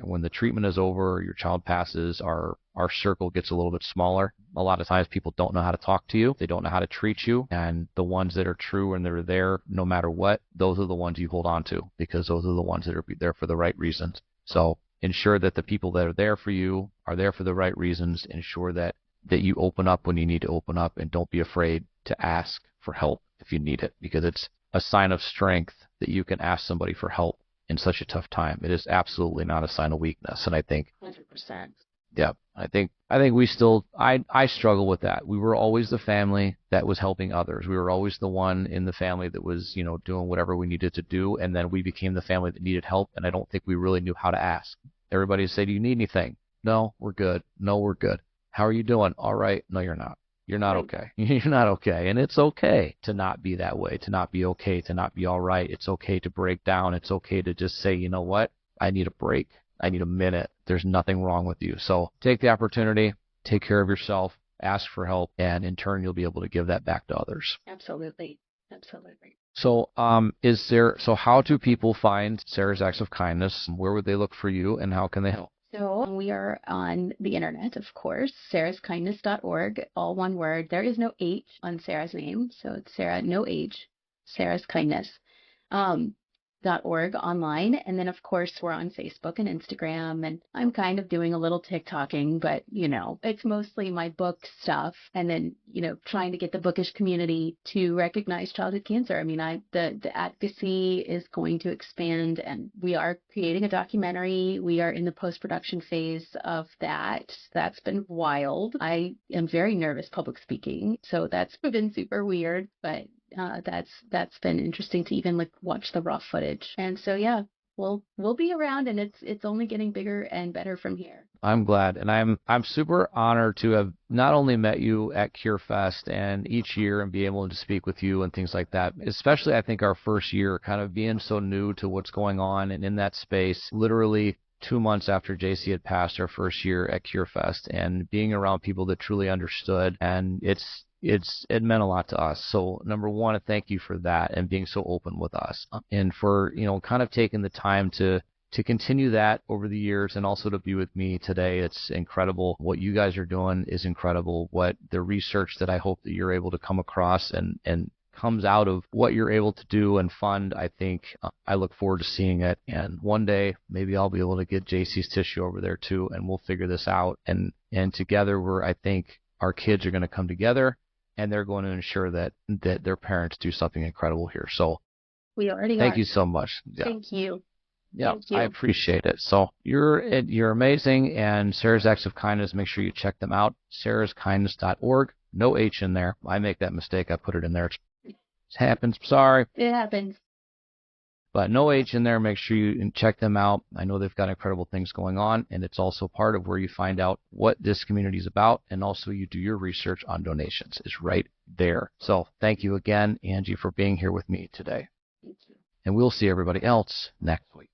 when the treatment is over or your child passes, our circle gets a little bit smaller. A lot of times people don't know how to talk to you. They don't know how to treat you. And the ones that are true and they're there no matter what, those are the ones you hold on to because those are the ones that are there for the right reasons. So ensure that the people that are there for you are there for the right reasons. Ensure that you open up when you need to open up, and don't be afraid to ask for help if you need it, because it's a sign of strength that you can ask somebody for help in such a tough time. It is absolutely not a sign of weakness. And I think 100%. Yeah, I think we still, I struggle with that. We were always the family that was helping others. We were always the one in the family that was, doing whatever we needed to do. And then we became the family that needed help. And I don't think we really knew how to ask. Everybody said, do you need anything? No, we're good. No, we're good. How are you doing? All right. No, you're not. You're not okay. You're not okay. And it's okay to not be that way, to not be okay, to not be all right. It's okay to break down. It's okay to just say, you know what? I need a break. I need a minute. There's nothing wrong with you. So take the opportunity, take care of yourself, ask for help, and in turn, you'll be able to give that back to others. Absolutely. Absolutely. So, how do people find Sara's Acts of Kindness? Where would they look for you, and how can they help? So we are on the internet, of course, saraskindness.org, all one word. There is no H on Sara's name, so it's Sara, no H, Sara's Kindness. .org online, and then of course we're on Facebook and Instagram, and I'm kind of doing a little TikToking, but it's mostly my book stuff, and then trying to get the bookish community to recognize childhood cancer. I mean, the advocacy is going to expand, and we are creating a documentary. We are in the post-production phase of that. That's been wild. I am very nervous public speaking, so that's been super weird, but that's been interesting to even watch the raw footage. And so, yeah, we'll be around, and it's only getting bigger and better from here. I'm glad, and I'm super honored to have not only met you at CureFest and each year and be able to speak with you and things like that. Especially, I think our first year, kind of being so new to what's going on and in that space. Literally 2 months after JC had passed, our first year at CureFest, and being around people that truly understood, and it meant a lot to us. So number one, thank you for that and being so open with us, and for kind of taking the time to continue that over the years, and also to be with me today. It's incredible. What you guys are doing is incredible. What the research that I hope that you're able to come across and comes out of what you're able to do and fund, I think I look forward to seeing it. And one day, maybe I'll be able to get JC's tissue over there too, and we'll figure this out. And together, I think our kids are going to come together, and they're going to ensure that their parents do something incredible here. So we already thank are. you so much. Yeah. Thank you. Yeah, Thank you. I appreciate it. So you're amazing, and Sara's Acts of Kindness, make sure you check them out. sarahskindness.org. No H in there. I make that mistake. I put it in there. It happens. Sorry. It happens. But no H in there. Make sure you check them out. I know they've got incredible things going on, and it's also part of where you find out what this community is about, and also you do your research on donations. It's right there. So thank you again, Angie, for being here with me today. Thank you. And we'll see everybody else next week.